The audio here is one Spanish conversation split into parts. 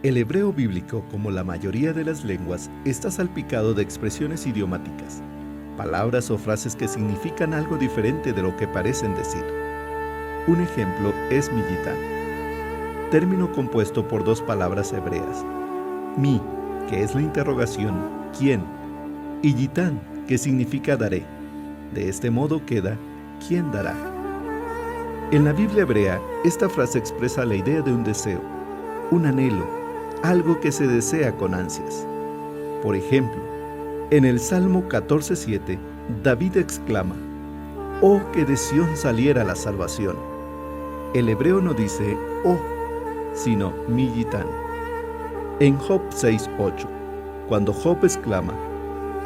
El hebreo bíblico, como la mayoría de las lenguas, está salpicado de expresiones idiomáticas, palabras o frases que significan algo diferente de lo que parecen decir. Un ejemplo es millitán, término compuesto por dos palabras hebreas, mi, que es la interrogación, ¿quién? Y yitán, que significa daré. De este modo queda, ¿quién dará? En la Biblia hebrea, esta frase expresa la idea de un deseo, un anhelo, algo que se desea con ansias. Por ejemplo, en el Salmo 14:7, David exclama, «Oh, que de Sión saliera la salvación». El hebreo no dice «oh», sino millitán. En Job 6:8, cuando Job exclama,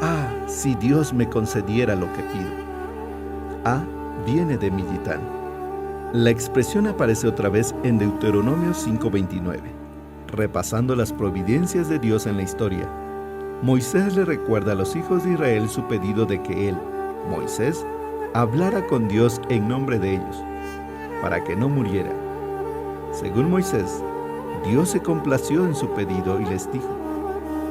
«Ah, si Dios me concediera lo que pido». Ah, viene de millitán. La expresión aparece otra vez en Deuteronomio 5:29. Repasando las providencias de Dios en la historia, Moisés le recuerda a los hijos de Israel su pedido de que él, Moisés, hablara con Dios en nombre de ellos, para que no muriera. Según Moisés, Dios se complació en su pedido y les dijo,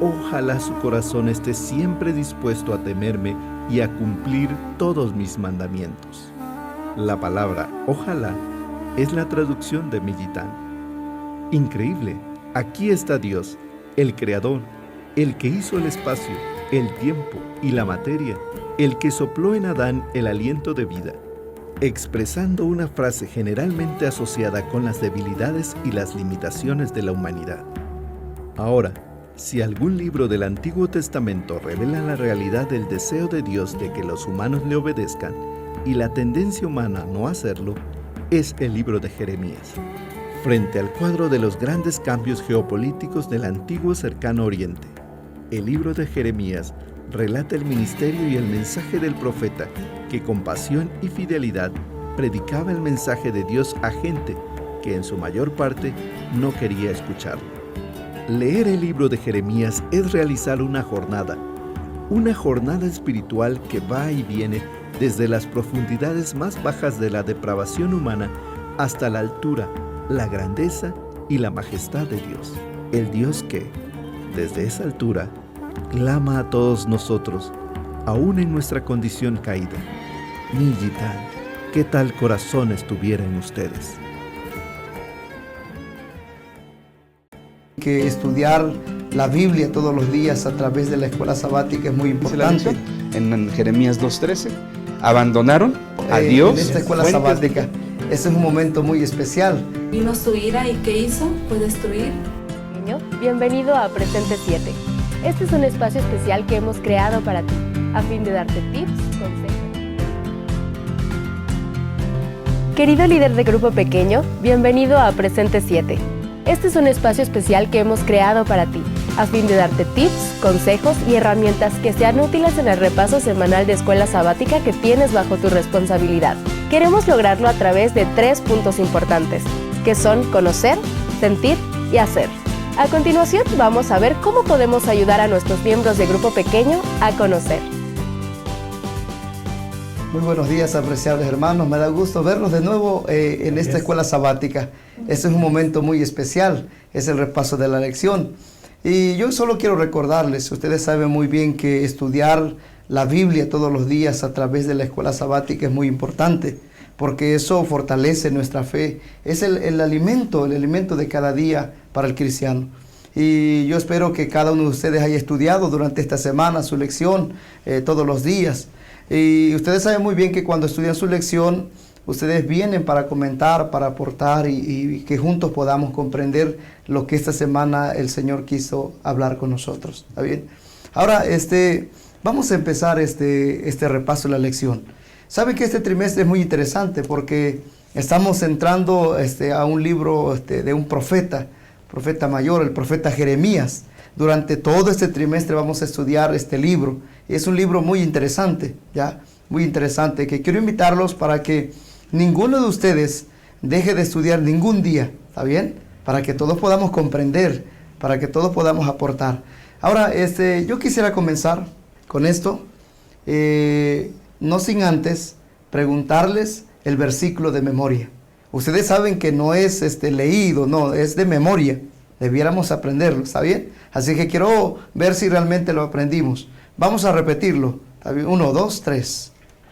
«Ojalá su corazón esté siempre dispuesto a temerme y a cumplir todos mis mandamientos». La palabra «ojalá» es la traducción de millitán. Increíble, aquí está Dios, el Creador, el que hizo el espacio, el tiempo y la materia, el que sopló en Adán el aliento de vida, expresando una frase generalmente asociada con las debilidades y las limitaciones de la humanidad. Ahora, si algún libro del Antiguo Testamento revela la realidad del deseo de Dios de que los humanos le obedezcan y la tendencia humana no hacerlo, es el libro de Jeremías. Frente al cuadro de los grandes cambios geopolíticos del antiguo cercano oriente, el libro de Jeremías relata el ministerio y el mensaje del profeta que con pasión y fidelidad predicaba el mensaje de Dios a gente que en su mayor parte no quería escucharlo. Leer el libro de Jeremías es realizar una jornada espiritual que va y viene desde las profundidades más bajas de la depravación humana hasta la altura, la grandeza y la majestad de Dios. El Dios que, desde esa altura, clama a todos nosotros, aún en nuestra condición caída. Millitán, ¿qué tal corazón estuviera en ustedes? Que estudiar la Biblia todos los días a través de la escuela sabática es muy importante. En Jeremías 2:13, abandonaron a Dios. En esta escuela sabática, este es un momento muy especial. Vino su ira y ¿qué hizo? Fue destruir. Bienvenido a Presente 7. Este es un espacio especial que hemos creado para ti, a fin de darte tips, consejos. Querido líder de grupo pequeño, bienvenido a Presente 7. Este es un espacio especial que hemos creado para ti, a fin de darte tips, consejos y herramientas que sean útiles en el repaso semanal de escuela sabática que tienes bajo tu responsabilidad. Queremos lograrlo a través de 3 puntos importantes, que son conocer, sentir y hacer. A continuación, vamos a ver cómo podemos ayudar a nuestros miembros de grupo pequeño a conocer. Muy buenos días, apreciables hermanos. Me da gusto verlos de nuevo en esta escuela sabática. Este es un momento muy especial, es el repaso de la lección. Y yo solo quiero recordarles, ustedes saben muy bien que estudiar la Biblia todos los días a través de la escuela sabática es muy importante, porque eso fortalece nuestra fe. Es el alimento de cada día para el cristiano. Y yo espero que cada uno de ustedes haya estudiado durante esta semana su lección todos los días. Y ustedes saben muy bien que cuando estudian su lección, ustedes vienen para comentar, para aportar y que juntos podamos comprender lo que esta semana el Señor quiso hablar con nosotros. ¿Está bien? Ahora, vamos a empezar este repaso de la lección. Saben que este trimestre es muy interesante porque estamos entrando a un libro de un profeta mayor, el profeta Jeremías. Durante todo este trimestre vamos a estudiar este libro. Es un libro muy interesante, ¿ya? Muy interesante, que quiero invitarlos para que ninguno de ustedes deje de estudiar ningún día, ¿está bien? Para que todos podamos comprender, para que todos podamos aportar. Ahora, yo quisiera comenzar con esto, no sin antes preguntarles el versículo de memoria. Ustedes saben que no es leído, no, es de memoria, Debiéramos aprenderlo, ¿está bien? Así que quiero ver si realmente lo aprendimos. Vamos a repetirlo. 1, 2, 3.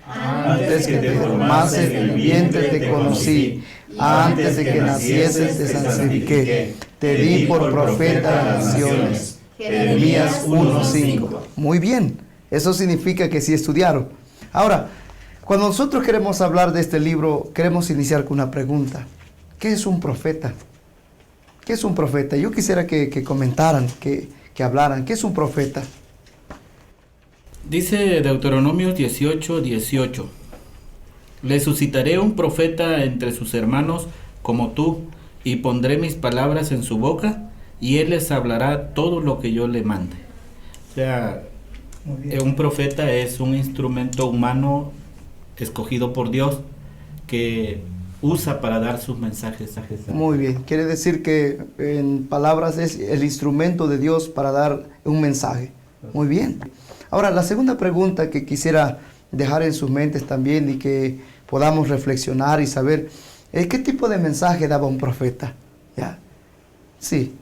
Antes que te formases en el vientre te conocí. Antes de que nacieses te santifiqué. Te di por profeta a las naciones. Jeremías 1:5. Muy bien. Eso significa que sí estudiaron. Ahora, cuando nosotros queremos hablar de este libro, queremos iniciar con una pregunta. ¿Qué es un profeta? ¿Qué es un profeta? Yo quisiera que comentaran, que hablaran. ¿Qué es un profeta? Dice Deuteronomio 18:18. Le suscitaré un profeta entre sus hermanos como tú, y pondré mis palabras en su boca, y él les hablará todo lo que yo le mande. O sea, un profeta es un instrumento humano escogido por Dios que usa para dar sus mensajes. Muy bien, quiere decir que en palabras es el instrumento de Dios para dar un mensaje. Muy bien. Ahora, la segunda pregunta que quisiera dejar en sus mentes también y que podamos reflexionar y saber es ¿qué tipo de mensaje daba un profeta? ¿Ya? Sí.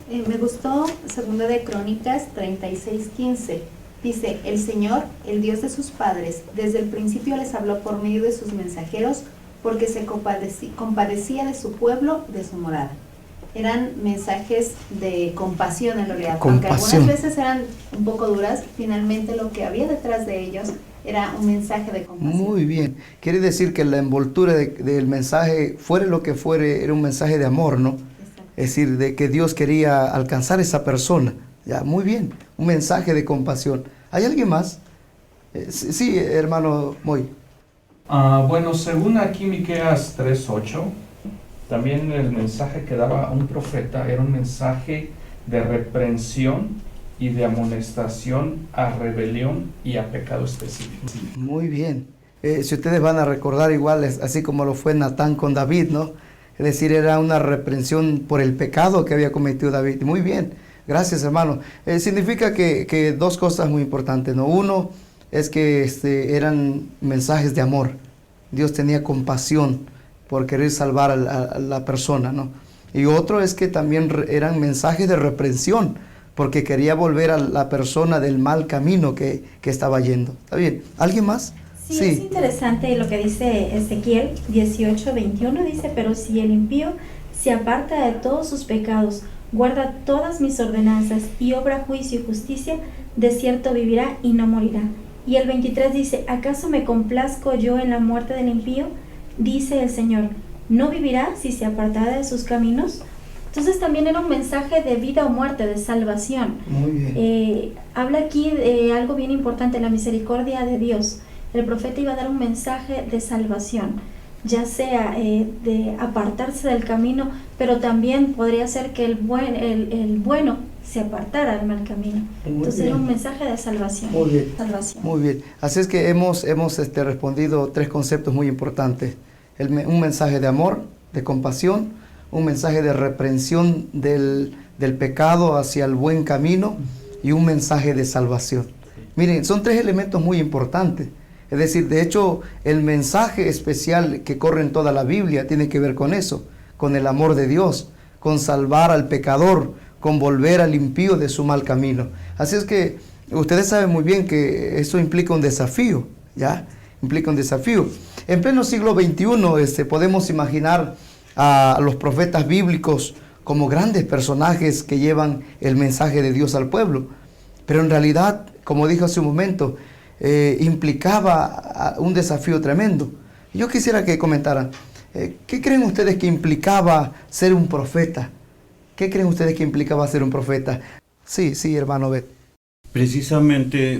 Me gustó 2 de Crónicas 36:15. Dice, el Señor, el Dios de sus padres, desde el principio les habló por medio de sus mensajeros, porque se compadecía de su pueblo, de su morada. Eran mensajes de compasión en realidad, aunque algunas veces eran un poco duras, finalmente lo que había detrás de ellos era un mensaje de compasión. Muy bien, quiere decir que la envoltura del mensaje, fuere lo que fuere, era un mensaje de amor, ¿no? Exacto. Es decir, de que Dios quería alcanzar a esa persona. Ya, muy bien, un mensaje de compasión. ¿Hay alguien más? Sí, hermano Moy. Bueno, según aquí Miqueas 3:8, también el mensaje que daba un profeta era un mensaje de reprensión y de amonestación a rebelión y a pecado específico. Muy bien. Si ustedes van a recordar igual, así como lo fue Natán con David, ¿no? Es decir, era una reprensión por el pecado que había cometido David. Muy bien, gracias hermano. Significa que dos cosas muy importantes, ¿no? Uno es que eran mensajes de amor. Dios tenía compasión por querer salvar a la persona, ¿no? Y otro es que también eran mensajes de reprensión, porque quería volver a la persona del mal camino que estaba yendo. ¿Está bien? ¿Alguien más? Sí, es interesante lo que dice Ezequiel 18:21, dice, pero si el impío se aparta de todos sus pecados, guarda todas mis ordenanzas y obra juicio y justicia, de cierto vivirá y no morirá. Y el 23 dice, ¿acaso me complazco yo en la muerte del impío? Dice el Señor, ¿no vivirá si se apartara de sus caminos? Entonces también era un mensaje de vida o muerte, de salvación. Muy bien. Habla aquí de algo bien importante, la misericordia de Dios. El profeta iba a dar un mensaje de salvación, ya sea de apartarse del camino, pero también podría ser que el bueno se apartara del mal camino. Entonces era un mensaje de salvación. Muy bien. Salvación. Muy bien. Así es que hemos respondido 3 conceptos muy importantes. Un mensaje de amor, de compasión, un mensaje de reprensión del pecado hacia el buen camino y un mensaje de salvación. Miren, son 3 elementos muy importantes. Es decir, de hecho, el mensaje especial que corre en toda la Biblia tiene que ver con eso, con el amor de Dios, con salvar al pecador, con volver al impío de su mal camino. Así es que ustedes saben muy bien que eso implica un desafío, ¿ya? Implica un desafío. En pleno siglo XXI podemos imaginar a los profetas bíblicos como grandes personajes que llevan el mensaje de Dios al pueblo. Pero en realidad, como dije hace un momento, implicaba un desafío tremendo. Yo quisiera que comentaran, ¿qué creen ustedes que implicaba ser un profeta? ¿Qué creen ustedes que implicaba ser un profeta? Sí, hermano Bet. Precisamente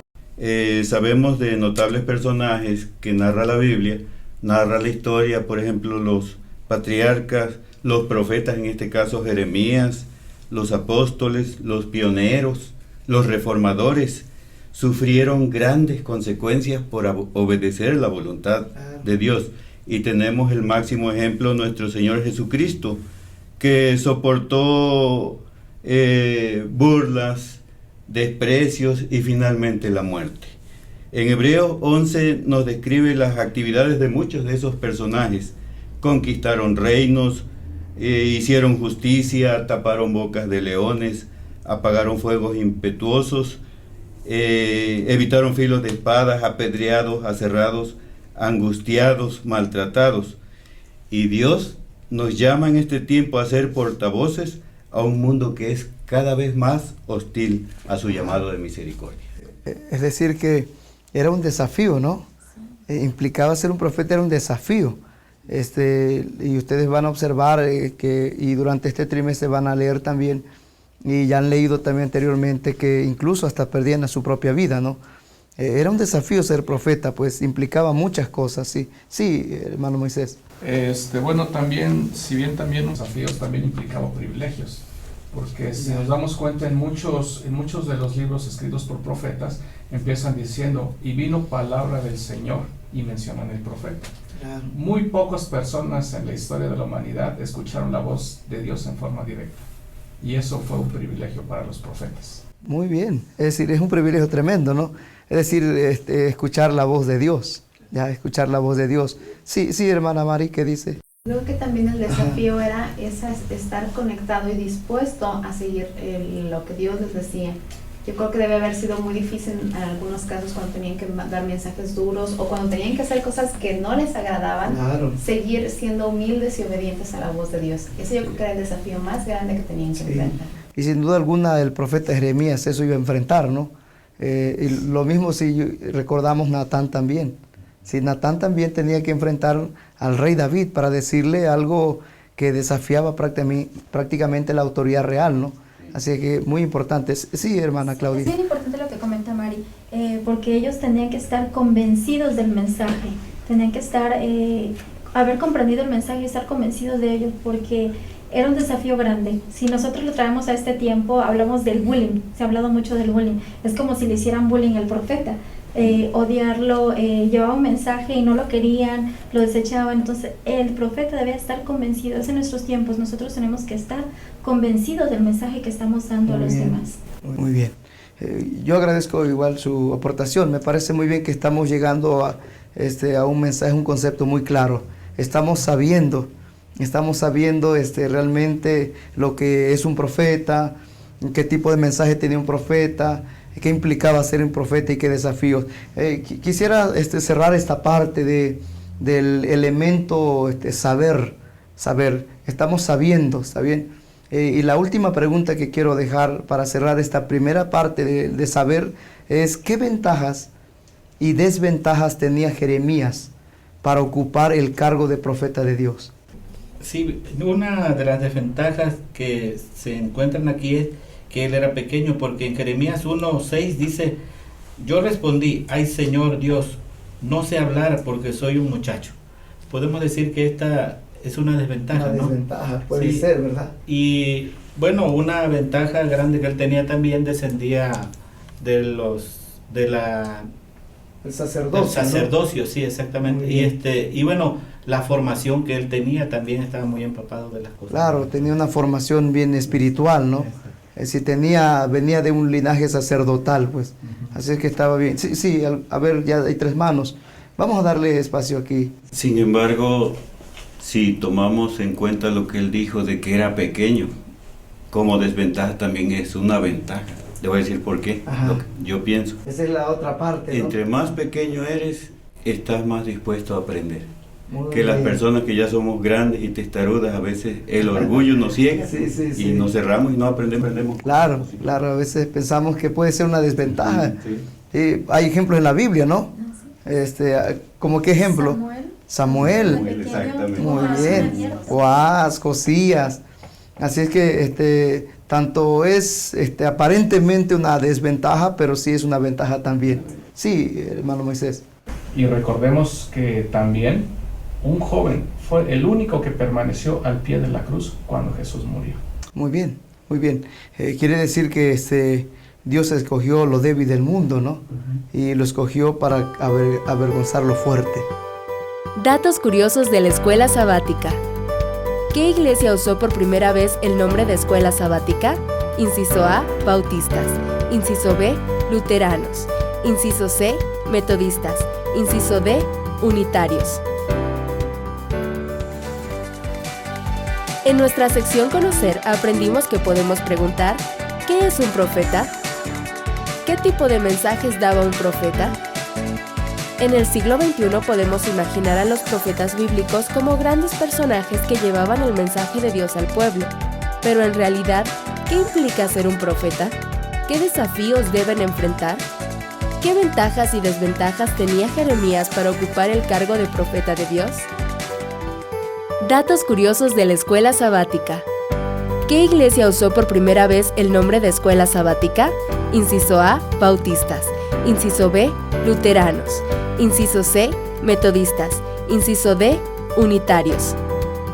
sabemos de notables personajes que narra la Biblia, narra la historia, por ejemplo, los patriarcas, los profetas, en este caso Jeremías, los apóstoles, los pioneros, los reformadores, sufrieron grandes consecuencias por obedecer la voluntad de Dios. Y tenemos el máximo ejemplo, nuestro Señor Jesucristo, que soportó burlas, desprecios y finalmente la muerte. En Hebreos 11 nos describe las actividades de muchos de esos personajes. Conquistaron reinos, hicieron justicia, taparon bocas de leones, apagaron fuegos impetuosos, evitaron filos de espadas, apedreados, aserrados, angustiados, maltratados. Y Dios nos llama en este tiempo a ser portavoces a un mundo que es cada vez más hostil a su llamado de misericordia. Es decir, que era un desafío, ¿no? Implicaba ser un profeta, era un desafío. Y ustedes van a observar y durante este trimestre van a leer también, y ya han leído también anteriormente, que incluso hasta perdían a su propia vida, ¿no? Era un desafío ser profeta, pues implicaba muchas cosas, sí. Sí, hermano Moisés. Bueno, también, si bien también los desafíos también implicaban privilegios, porque si nos damos cuenta en muchos de los libros escritos por profetas, empiezan diciendo, y vino palabra del Señor, y mencionan el profeta. Claro. Muy pocas personas en la historia de la humanidad escucharon la voz de Dios en forma directa, y eso fue un privilegio para los profetas. Muy bien, es decir, es un privilegio tremendo, ¿no? Es decir, escuchar la voz de Dios, ya, escuchar la voz de Dios. Sí, hermana Mari, ¿qué dice? Creo que también el desafío era estar conectado y dispuesto a seguir lo que Dios les decía. Yo creo que debe haber sido muy difícil en algunos casos cuando tenían que dar mensajes duros o cuando tenían que hacer cosas que no les agradaban, claro, seguir siendo humildes y obedientes a la voz de Dios. Ese yo creo que era el desafío más grande que tenían que enfrentar. Y sin duda alguna el profeta Jeremías eso iba a enfrentar, ¿no? Y lo mismo si recordamos Natán también. Si Natán también tenía que enfrentar al rey David para decirle algo que desafiaba prácticamente la autoridad real, ¿no? Así que muy importante. Sí, hermana Claudia. Es bien importante lo que comenta Mari, porque ellos tenían que estar convencidos del mensaje, tenían que haber comprendido el mensaje y estar convencidos de ello, porque era un desafío grande. Si nosotros lo traemos a este tiempo, hablamos del bullying, se ha hablado mucho del bullying. Es como si le hicieran bullying al profeta. Odiarlo, llevaba un mensaje y no lo querían, lo desechaban. Entonces el profeta debía estar convencido. Es en nuestros tiempos, nosotros tenemos que estar convencidos del mensaje que estamos dando a los demás. Muy bien. Yo agradezco igual su aportación. Me parece muy bien que estamos llegando a un mensaje, un concepto muy claro. Estamos sabiendo realmente lo que es un profeta, qué tipo de mensaje tenía un profeta, qué implicaba ser un profeta y qué desafíos. Quisiera cerrar esta parte del elemento saber. Estamos sabiendo, ¿está bien? Y la última pregunta que quiero dejar para cerrar esta primera parte de saber es ¿qué ventajas y desventajas tenía Jeremías para ocupar el cargo de profeta de Dios? Sí, una de las desventajas que se encuentran aquí es que él era pequeño, porque en Jeremías 1:6 dice, yo respondí, ay Señor Dios, no sé hablar porque soy un muchacho. Podemos decir que esta es una desventaja, ¿no? Una desventaja, puede ser, ¿verdad? Y bueno, una ventaja grande que él tenía también descendía del sacerdocio, ¿no? Sí, exactamente. Y bueno, la formación que él tenía también estaba muy empapado de las cosas. Claro, tenía una formación bien espiritual, ¿no? Si venía de un linaje sacerdotal, pues. Así es que estaba bien. Sí, a ver, ya hay 3 manos. Vamos a darle espacio aquí. Sin embargo, si tomamos en cuenta lo que él dijo de que era pequeño, como desventaja también es una ventaja. Le voy a decir por qué. Lo que yo pienso. Esa es la otra parte, ¿no? Entre más pequeño eres, estás más dispuesto a aprender. Las personas que ya somos grandes y testarudas, a veces el orgullo nos ciega y nos cerramos y no aprendemos. Claro, a veces pensamos que puede ser una desventaja. Hay ejemplos en la Biblia, ¿no? ¿Cómo qué ejemplo? Samuel. Exactamente. Muy bien. Joás, Josías. Así es que tanto es aparentemente una desventaja, pero sí es una ventaja también. Sí, hermano Moisés. Y recordemos que también un joven fue el único que permaneció al pie de la cruz cuando Jesús murió. Muy bien, muy bien. Quiere decir que Dios escogió lo débil del mundo, ¿no? Y lo escogió para avergonzar lo fuerte. Datos curiosos de la escuela sabática. ¿Qué iglesia usó por primera vez el nombre de escuela sabática? Inciso A, bautistas. Inciso B, luteranos. Inciso C, metodistas. Inciso D, unitarios. En nuestra sección Conocer aprendimos que podemos preguntar: ¿qué es un profeta? ¿Qué tipo de mensajes daba un profeta? En el siglo XXI podemos imaginar a los profetas bíblicos como grandes personajes que llevaban el mensaje de Dios al pueblo. Pero en realidad, ¿qué implica ser un profeta? ¿Qué desafíos deben enfrentar? ¿Qué ventajas y desventajas tenía Jeremías para ocupar el cargo de profeta de Dios? Datos curiosos de la escuela sabática. ¿Qué iglesia usó por primera vez el nombre de escuela sabática? Inciso A, bautistas. Inciso B, luteranos. Inciso C, metodistas. Inciso D, unitarios.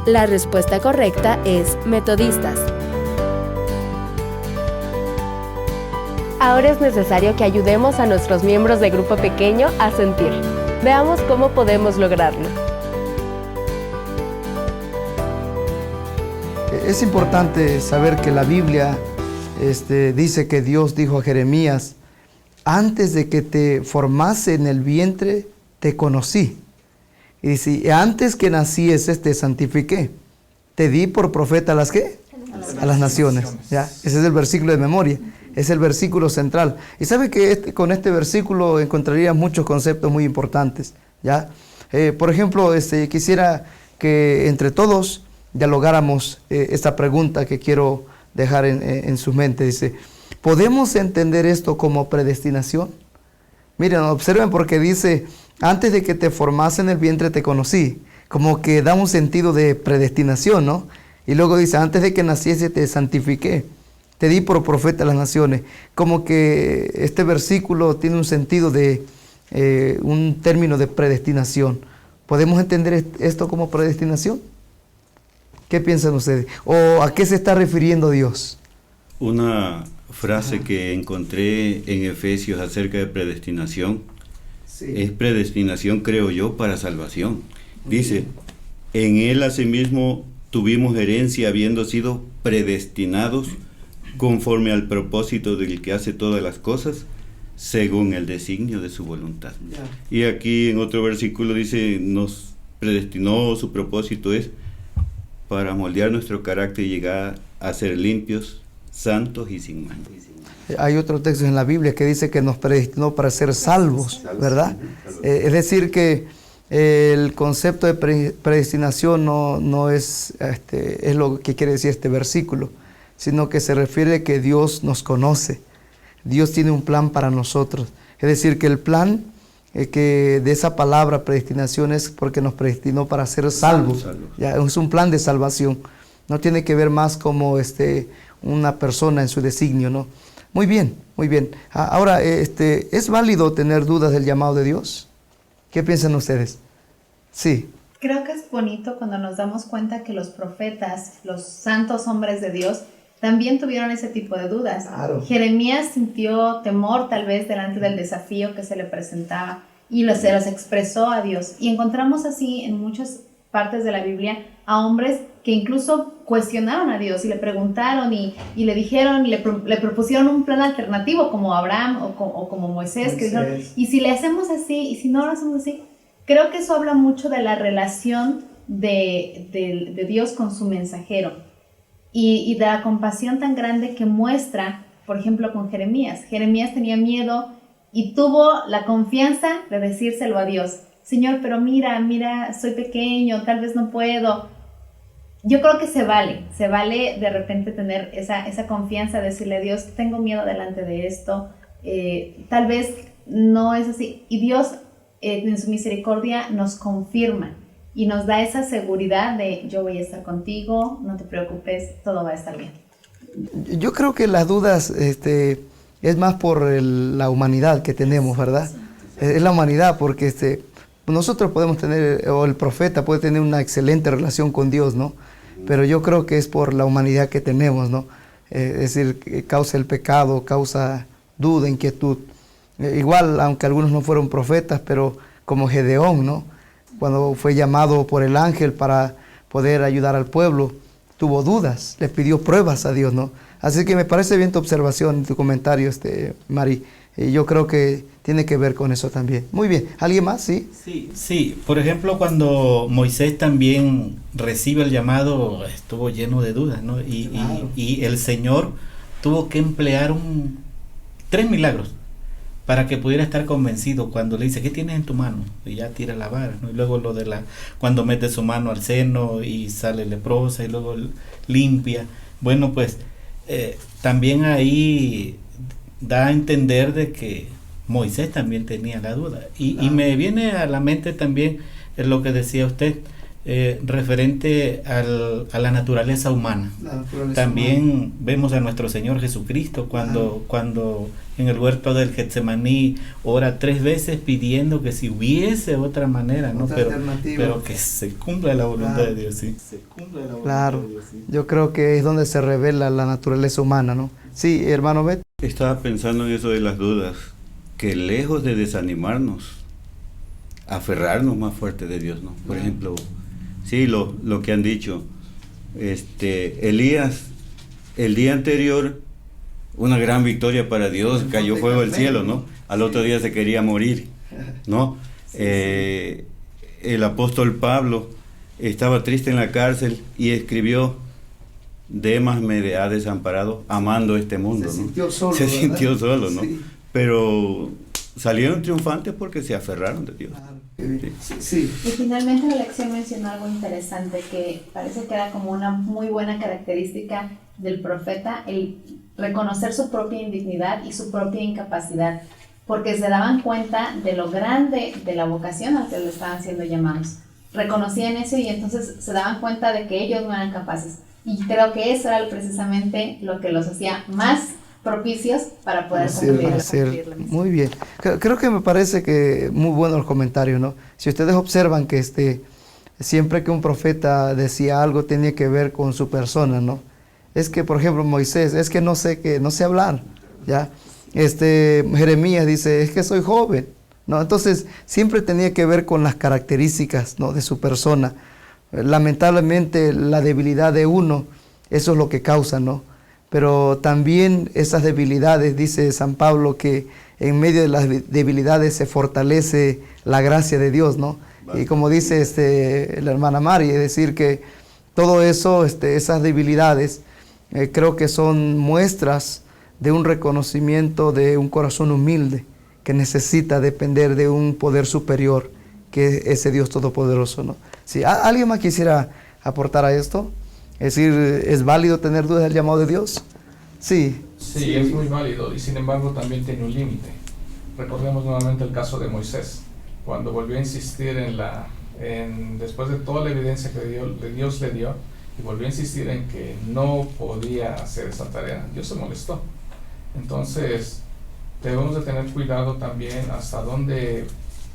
La respuesta correcta es metodistas. Ahora es necesario que ayudemos a nuestros miembros de grupo pequeño a sentir. Veamos cómo podemos lograrlo. Es importante saber que la Biblia dice que Dios dijo a Jeremías: antes de que te formase en el vientre, te conocí. Y dice: antes que naciese, te santifiqué. Te di por profeta a las ¿qué? A las naciones. ¿Ya? Ese es el versículo de memoria. Es el versículo central. Y sabe que con este versículo encontrarías muchos conceptos muy importantes. ¿Ya? Por ejemplo, quisiera que entre todos dialogáramos esta pregunta que quiero dejar en su mente. Dice: ¿podemos entender esto como predestinación? Miren, observen, porque dice: antes de que te formase en el vientre te conocí. Como que da un sentido de predestinación, ¿no? Y luego dice: antes de que naciese te santifiqué. Te di por profeta a las naciones. Como que este versículo tiene un sentido de un término de predestinación. ¿Podemos entender esto como predestinación? ¿Qué piensan ustedes? ¿O a qué se está refiriendo Dios? Una frase que encontré en Efesios acerca de predestinación, es predestinación, creo yo, para salvación. Dice: en él asimismo tuvimos herencia, habiendo sido predestinados conforme al propósito del que hace todas las cosas, según el designio de su voluntad. Y aquí en otro versículo dice: nos predestinó, su propósito es para moldear nuestro carácter y llegar a ser limpios, santos y sin mancha. Hay otro texto en la Biblia que dice que nos predestinó para ser salvos, ¿verdad? Es decir, que el concepto de predestinación no es lo que quiere decir este versículo, sino que se refiere a que Dios nos conoce. Dios tiene un plan para nosotros. Es decir, que el plan que de esa palabra predestinación es porque nos predestinó para ser salvos. Ya, es un plan de salvación. No tiene que ver más como una persona en su designio, ¿no? Muy bien, muy bien. Ahora, ¿es válido tener dudas del llamado de Dios? ¿Qué piensan ustedes? Sí. Creo que es bonito cuando nos damos cuenta que los profetas, los santos hombres de Dios, también tuvieron ese tipo de dudas. Claro. Jeremías sintió temor tal vez delante del desafío que se le presentaba y se los expresó a Dios. Y encontramos así en muchas partes de la Biblia a hombres que incluso cuestionaron a Dios y le preguntaron y le dijeron, le propusieron un plan alternativo, como Abraham o como Moisés, que dijeron: ¿y si le hacemos así? ¿Y si no lo hacemos así? Creo que eso habla mucho de la relación de Dios con su mensajero y de la compasión tan grande que muestra, por ejemplo, con Jeremías. Jeremías tenía miedo y tuvo la confianza de decírselo a Dios: Señor, pero mira, soy pequeño, tal vez no puedo. Yo creo que se vale de repente tener esa confianza, decirle a Dios: tengo miedo delante de esto, tal vez no es así. Y Dios, en su misericordia, nos confirma y nos da esa seguridad de: yo voy a estar contigo, no te preocupes, todo va a estar bien. Yo creo que las dudas es más por la humanidad que tenemos, ¿verdad? Es la humanidad, porque nosotros podemos tener, o el profeta puede tener una excelente relación con Dios, ¿no? Pero yo creo que es por la humanidad que tenemos, ¿no? Es decir, que causa el pecado, causa duda, inquietud. Igual, aunque algunos no fueron profetas, pero como Gedeón, ¿no? Cuando fue llamado por el ángel para poder ayudar al pueblo, tuvo dudas, le pidió pruebas a Dios, ¿no? Así que me parece bien tu observación, tu comentario, Mari. Y yo creo que tiene que ver con eso también. Muy bien, ¿alguien más? Sí. Sí, por ejemplo, cuando Moisés también recibe el llamado, estuvo lleno de dudas, ¿no? Y el Señor tuvo que emplear 3 milagros para que pudiera estar convencido. Cuando le dice, ¿qué tienes en tu mano? Y ya tira la vara, ¿no? Y luego cuando mete su mano al seno y sale leprosa y luego limpia. Bueno, pues también ahí da a entender de que Moisés también tenía la duda. Y me viene a la mente también lo que decía usted, referente a la naturaleza humana. También vemos a nuestro Señor Jesucristo cuando en el huerto del Getsemaní ora 3 veces pidiendo que si hubiese otra manera, ¿no? Pero que se cumpla la voluntad de Dios, sí. Se cumpla la voluntad de Dios, sí. Yo creo que es donde se revela la naturaleza humana, ¿no? Sí, hermano Bet. Estaba pensando en eso de las dudas, que lejos de desanimarnos, aferrarnos más fuerte de Dios, ¿no? Por ejemplo, sí, lo que han dicho, Elías, el día anterior, una gran victoria para Dios, cayó fuego del cielo, ¿no? Al otro día se quería morir, ¿no? El apóstol Pablo estaba triste en la cárcel y escribió, Demas me ha desamparado amando este mundo, ¿no? Se sintió solo, ¿no? Sí. Pero salieron triunfantes porque se aferraron de Dios. Sí. Y finalmente la lección mencionó algo interesante que parece que era como una muy buena característica del profeta, el reconocer su propia indignidad y su propia incapacidad, porque se daban cuenta de lo grande de la vocación a la que le estaban siendo llamados. Reconocían eso y entonces se daban cuenta de que ellos no eran capaces. Y creo que eso era precisamente lo que los hacía más propicios para poder cumplir la misión. Muy bien. Creo que me parece que muy bueno el comentario, ¿no? Si ustedes observan que siempre que un profeta decía algo tenía que ver con su persona, ¿no? Es que, por ejemplo, Moisés, es que no sé hablar, ¿ya? Jeremías dice, es que soy joven, ¿no? Entonces, siempre tenía que ver con las características, ¿no?, de su persona. Lamentablemente, la debilidad de uno, eso es lo que causa, ¿no? Pero también esas debilidades, dice San Pablo, que en medio de las debilidades se fortalece la gracia de Dios, ¿no? Vale. Y como dice la hermana Mari, es decir, que todo eso, esas debilidades, creo que son muestras de un reconocimiento de un corazón humilde que necesita depender de un poder superior, que es ese Dios todopoderoso, ¿no? Si alguien más quisiera aportar a esto, es decir, ¿es válido tener dudas del llamado de Dios? Sí. Sí, es muy válido y sin embargo también tiene un límite. Recordemos nuevamente el caso de Moisés, cuando volvió a insistir después de toda la evidencia que Dios le dio, y volvió a insistir en que no podía hacer esa tarea. Dios se molestó. Entonces, debemos de tener cuidado también hasta dónde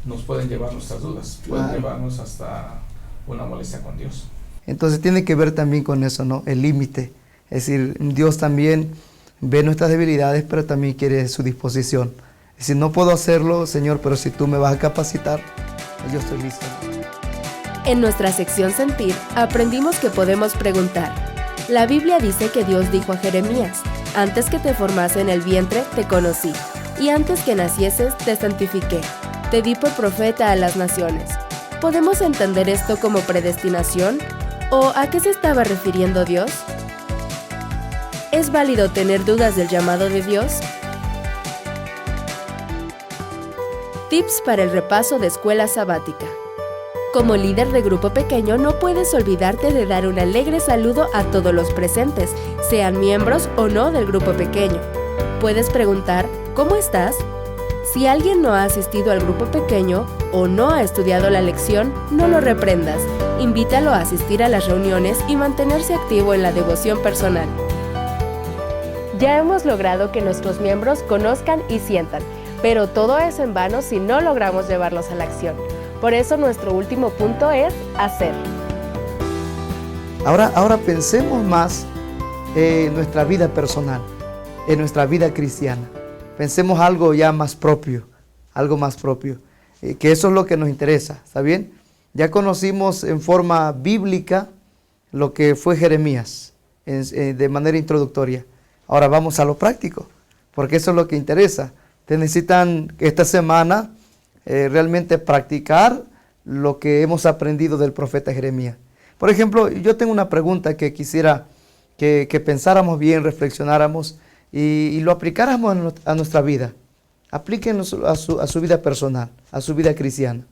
nos pueden llevar nuestras dudas. Pueden llevarnos hasta una molestia con Dios. Entonces tiene que ver también con eso, ¿no? El límite. Es decir, Dios también ve nuestras debilidades, pero también quiere su disposición. Es decir, no puedo hacerlo, Señor, pero si tú me vas a capacitar, yo estoy listo. En nuestra sección Sentir, aprendimos que podemos preguntar. La Biblia dice que Dios dijo a Jeremías, antes que te formase en el vientre, te conocí, y antes que nacieses, te santifiqué. Te di por profeta a las naciones. ¿Podemos entender esto como predestinación? ¿O a qué se estaba refiriendo Dios? ¿Es válido tener dudas del llamado de Dios? Tips para el repaso de escuela sabática. Como líder de grupo pequeño, no puedes olvidarte de dar un alegre saludo a todos los presentes, sean miembros o no del grupo pequeño. Puedes preguntar, ¿cómo estás? Si alguien no ha asistido al grupo pequeño o no ha estudiado la lección, no lo reprendas. Invítalo a asistir a las reuniones y mantenerse activo en la devoción personal. Ya hemos logrado que nuestros miembros conozcan y sientan, pero todo eso en vano si no logramos llevarlos a la acción. Por eso nuestro último punto es hacer. Ahora pensemos más en nuestra vida personal, en nuestra vida cristiana. Pensemos algo ya más propio, que eso es lo que nos interesa, ¿está bien? Ya conocimos en forma bíblica lo que fue Jeremías, de manera introductoria. Ahora vamos a lo práctico, porque eso es lo que interesa. Ustedes necesitan esta semana realmente practicar lo que hemos aprendido del profeta Jeremías. Por ejemplo, yo tengo una pregunta que quisiera que pensáramos bien, reflexionáramos y lo aplicáramos a nuestra vida. Aplíquenlo a su vida personal, a su vida cristiana.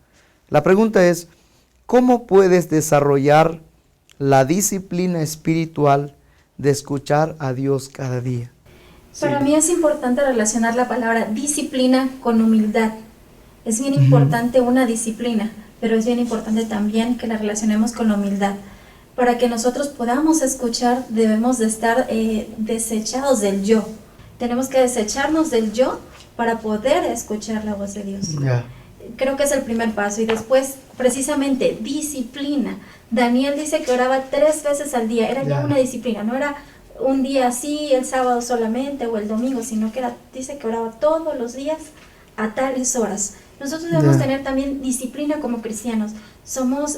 La pregunta es, ¿cómo puedes desarrollar la disciplina espiritual de escuchar a Dios cada día? Para mí es importante relacionar la palabra disciplina con humildad. Es bien importante una disciplina, pero es bien importante también que la relacionemos con la humildad. Para que nosotros podamos escuchar, debemos de estar desechados del yo. Tenemos que desecharnos del yo para poder escuchar la voz de Dios. Creo que es el primer paso. Y después, precisamente, disciplina. Daniel dice que oraba 3 veces al día. Era ya una disciplina, no era un día así, el sábado solamente o el domingo, sino que dice que oraba todos los días a tales horas. Nosotros debemos tener también disciplina como cristianos. Somos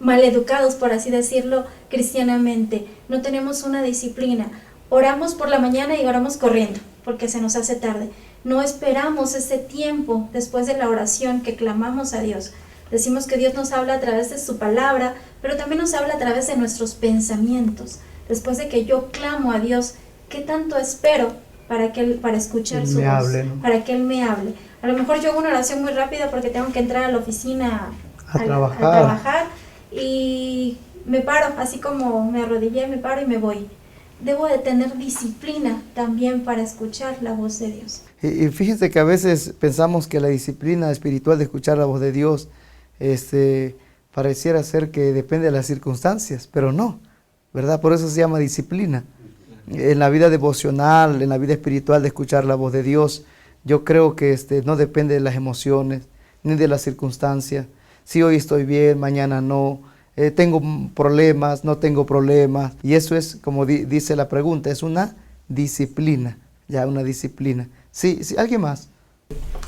maleducados, por así decirlo, cristianamente. No tenemos una disciplina. Oramos por la mañana y oramos corriendo, porque se nos hace tarde. No esperamos ese tiempo después de la oración que clamamos a Dios. Decimos que Dios nos habla a través de su palabra, pero también nos habla a través de nuestros pensamientos. Después de que yo clamo a Dios, ¿qué tanto espero para escuchar su voz? Para que Él me hable. A lo mejor yo hago una oración muy rápida porque tengo que entrar a la oficina a trabajar y me paro, así como me arrodillé, me paro y me voy. Debo de tener disciplina también para escuchar la voz de Dios. Y fíjense que a veces pensamos que la disciplina espiritual de escuchar la voz de Dios pareciera ser que depende de las circunstancias, pero no, ¿verdad? Por eso se llama disciplina. En la vida devocional, en la vida espiritual de escuchar la voz de Dios, yo creo que no depende de las emociones, ni de las circunstancias. Si hoy estoy bien, mañana no. Tengo problemas, no tengo problemas. Y eso es, como dice la pregunta, es una disciplina. Ya, una disciplina. Sí, ¿alguien más?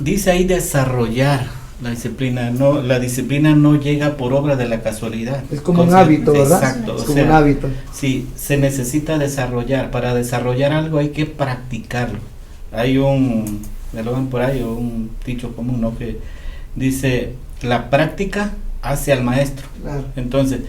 Dice ahí desarrollar la disciplina. No, la disciplina no llega por obra de la casualidad. Es como un hábito, ¿verdad? Exacto. Es como un hábito. Sí, se necesita desarrollar. Para desarrollar algo hay que practicarlo. Hay me lo ven por ahí, un dicho común, ¿no? Que dice, la práctica hace al maestro. Claro. Entonces,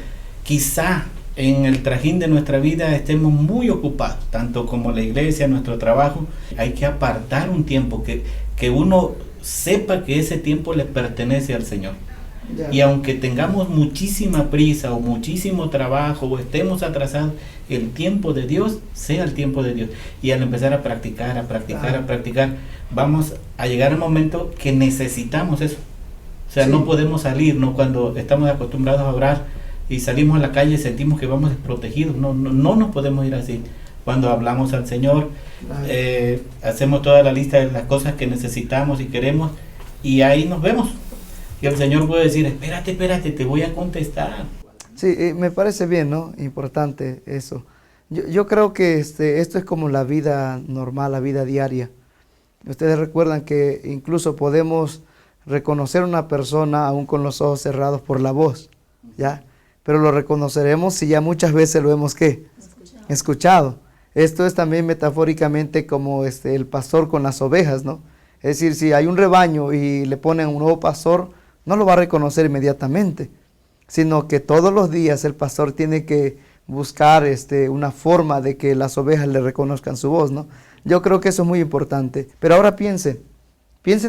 quizá en el trajín de nuestra vida estemos muy ocupados, tanto como la iglesia, nuestro trabajo. Hay que apartar un tiempo que uno sepa que ese tiempo le pertenece al Señor. Ya. Y aunque tengamos muchísima prisa o muchísimo trabajo o estemos atrasados, el tiempo de Dios sea el tiempo de Dios. Y al empezar a practicar, vamos a llegar al momento que necesitamos eso. O sea, no podemos salir, ¿no? Cuando estamos acostumbrados a orar y salimos a la calle sentimos que vamos desprotegidos. No nos podemos ir así. Cuando hablamos al Señor, hacemos toda la lista de las cosas que necesitamos y queremos y ahí nos vemos. Y el Señor puede decir, espérate, te voy a contestar. Sí, me parece bien, ¿no? Importante eso. Yo creo que esto es como la vida normal, la vida diaria. Ustedes recuerdan que incluso podemos reconocer a una persona aún con los ojos cerrados por la voz, ¿ya? Pero lo reconoceremos si ya muchas veces lo hemos, ¿qué? Escuchado. Esto es también metafóricamente como el pastor con las ovejas, ¿no? Es decir, si hay un rebaño y le ponen un nuevo pastor, no lo va a reconocer inmediatamente, sino que todos los días el pastor tiene que buscar una forma de que las ovejas le reconozcan su voz, ¿no? Yo creo que eso es muy importante. Pero ahora piensen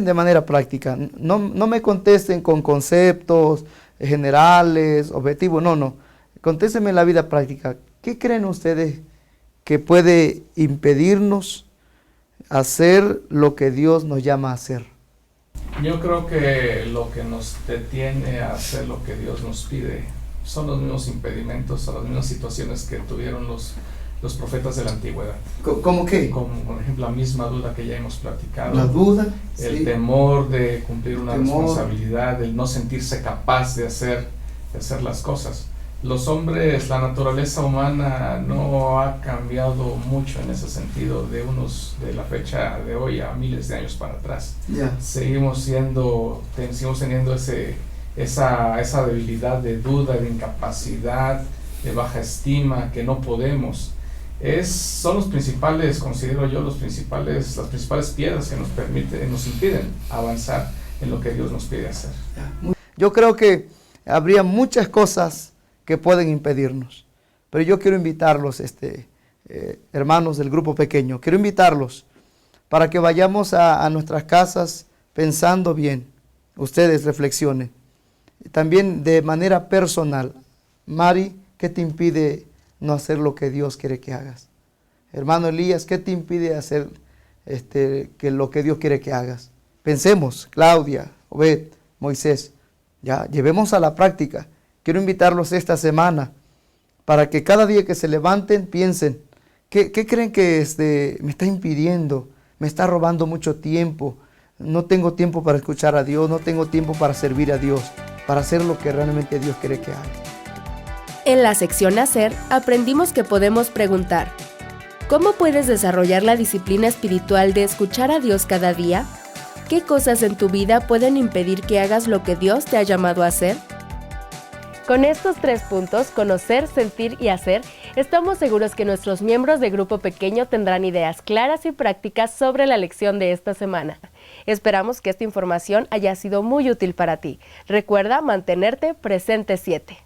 de manera práctica. No me contesten con conceptos generales, objetivos, no. Contéstenme en la vida práctica. ¿Qué creen ustedes que puede impedirnos hacer lo que Dios nos llama a hacer? Yo creo que lo que nos detiene a hacer lo que Dios nos pide son los mismos impedimentos, son las mismas situaciones que tuvieron los profetas de la antigüedad. ¿Cómo qué? Como por ejemplo la misma duda que ya hemos platicado. La duda. El temor de cumplir una responsabilidad, el no sentirse capaz de hacer las cosas. Los hombres, la naturaleza humana no ha cambiado mucho en ese sentido de la fecha de hoy a miles de años para atrás. Seguimos teniendo esa debilidad de duda, de incapacidad, de baja estima, que no podemos. son los principales, considero yo, las principales piedras que nos impiden avanzar en lo que Dios nos pide hacer. Yo creo que habría muchas cosas que pueden impedirnos, pero yo quiero invitarlos, hermanos del grupo pequeño, quiero invitarlos para que vayamos a nuestras casas pensando bien. Ustedes reflexionen. También de manera personal. Mari, ¿qué te impide no hacer lo que Dios quiere que hagas? Hermano Elías, ¿qué te impide hacer que lo que Dios quiere que hagas? Pensemos, Claudia, Obed, Moisés, ya llevemos a la práctica. Quiero invitarlos esta semana para que cada día que se levanten piensen, ¿qué creen que me está impidiendo? Me está robando mucho tiempo. No tengo tiempo para escuchar a Dios, no tengo tiempo para servir a Dios, para hacer lo que realmente Dios quiere que haga. En la sección Hacer, aprendimos que podemos preguntar: ¿cómo puedes desarrollar la disciplina espiritual de escuchar a Dios cada día? ¿Qué cosas en tu vida pueden impedir que hagas lo que Dios te ha llamado a hacer? Con estos 3 puntos, conocer, sentir y hacer, estamos seguros que nuestros miembros de Grupo Pequeño tendrán ideas claras y prácticas sobre la lección de esta semana. Esperamos que esta información haya sido muy útil para ti. Recuerda mantenerte presente 7.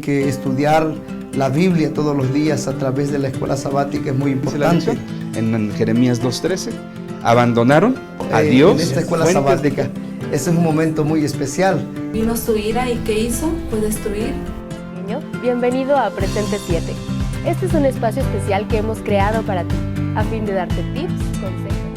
Que estudiar la Biblia todos los días a través de la escuela sabática es muy importante. En Jeremías 2:13, abandonaron a Dios. En esta escuela sabática, ese es un momento muy especial. Vino su ira y ¿qué hizo? Fue destruir. Bienvenido a Presente 7. Este es un espacio especial que hemos creado para ti, a fin de darte tips, consejos.